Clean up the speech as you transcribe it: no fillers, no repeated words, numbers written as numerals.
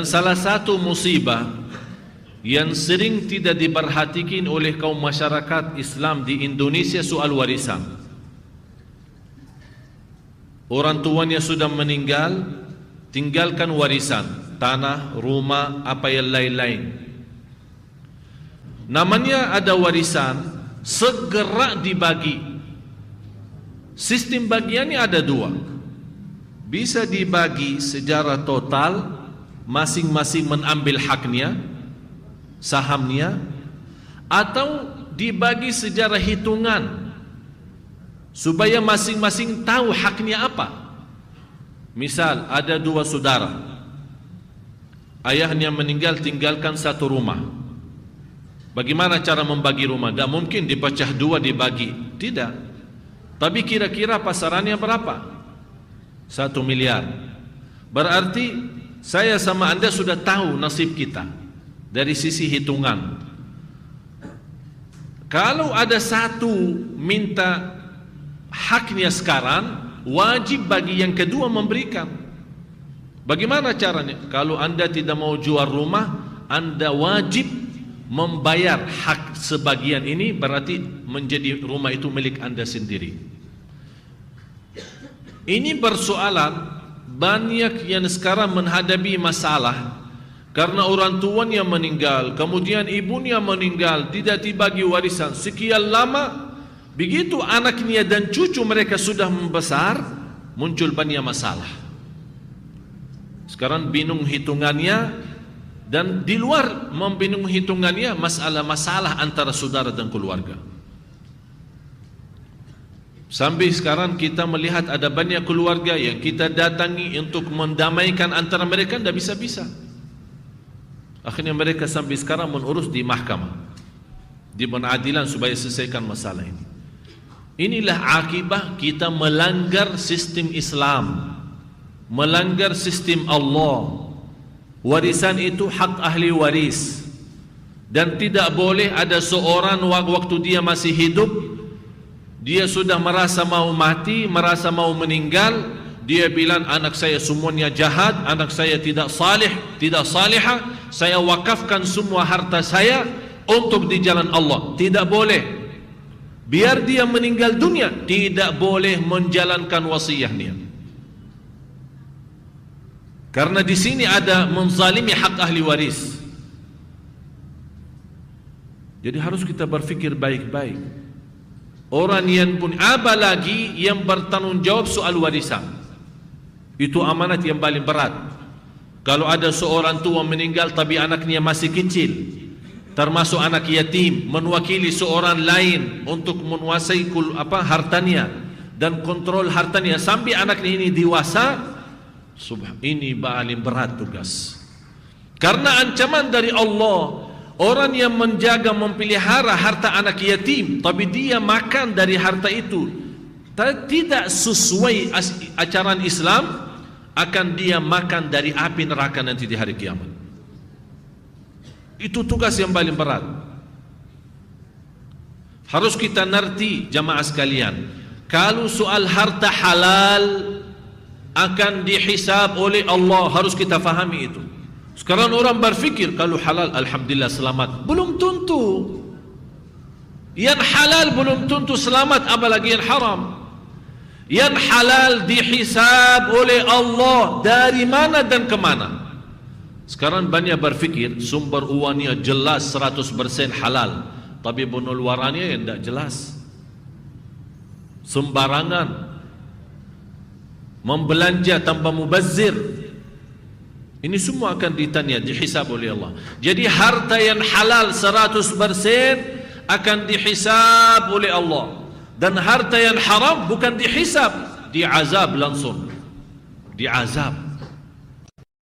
Salah satu musibah yang sering tidak diperhatikan oleh kaum masyarakat Islam di Indonesia soal warisan. Orang tuanya sudah meninggal, tinggalkan warisan, tanah, rumah, apa yang lain-lain. Namanya ada warisan, segera dibagi. Sistem bagiannya ada dua. Bisa dibagi secara total, masing-masing mengambil haknya, sahamnya, atau dibagi secara hitungan supaya masing-masing tahu haknya apa. Misal ada dua saudara, ayahnya meninggal tinggalkan satu rumah. Bagaimana cara membagi rumah? Tak mungkin dipecah dua dibagi, tidak. Tapi kira-kira pasarannya berapa? 1 miliar. Berarti saya sama anda sudah tahu nasib kita dari sisi hitungan. Kalau ada satu minta haknya sekarang, wajib bagi yang kedua memberikan. Bagaimana caranya? Kalau anda tidak mau jual rumah, anda wajib membayar hak sebagian ini, berarti menjadi rumah itu milik anda sendiri. Ini persoalan banyak yang sekarang menghadapi masalah karena orang tuanya meninggal, kemudian ibunya meninggal, tidak dibagi warisan sekian lama. Begitu anaknya dan cucu mereka sudah membesar, muncul banyak masalah. Sekarang bingung hitungannya, dan di luar membingung hitungannya masalah-masalah antara saudara dan keluarga. Sampai sekarang kita melihat ada banyak keluarga yang kita datangi untuk mendamaikan antara mereka, tidak bisa-bisa. Akhirnya mereka sampai sekarang mengurus di mahkamah, di pengadilan supaya selesaikan masalah ini. Inilah akibat kita melanggar sistem Islam, melanggar sistem Allah. Warisan itu hak ahli waris, dan tidak boleh ada seorang waktu dia masih hidup, dia sudah merasa mau mati, merasa mau meninggal, dia bilang anak saya semuanya jahat, anak saya tidak salih, tidak salihah, saya wakafkan semua harta saya untuk di jalan Allah. Tidak boleh. Biar dia meninggal dunia, tidak boleh menjalankan wasiatnya. Karena di sini ada menzalimi hak ahli waris. Jadi harus kita berfikir baik-baik. Orang yang pun, apalagi yang bertanggung jawab soal warisan, itu amanat yang paling berat. Kalau ada seorang tua meninggal tapi anaknya masih kecil, termasuk anak yatim, menwakili seorang lain untuk menguasai hartanya dan kontrol hartanya sampai anaknya ini dewasa, ini paling berat tugas. Karena ancaman dari Allah, orang yang menjaga memelihara harta anak yatim tapi dia makan dari harta itu tidak sesuai ajaran Islam, akan dia makan dari api neraka nanti di hari kiamat. Itu tugas yang paling berat. Harus kita ngerti jamaah sekalian, kalau soal harta halal akan dihisab oleh Allah, harus kita fahami itu. Sekarang orang berfikir kalau halal alhamdulillah selamat, belum tentu. Yang halal belum tentu selamat, apalagi yang haram. Yang halal dihisab oleh Allah dari mana dan kemana. Sekarang banyak berfikir sumber uangnya jelas 100% halal, tapi pengeluarannya yang tidak jelas, sembarangan, membelanja tanpa mubazir. Ini semua akan ditanya, dihisab oleh Allah. Jadi harta yang halal 100% akan dihisab oleh Allah, dan harta yang haram bukan dihisab, diazab langsung, diazab.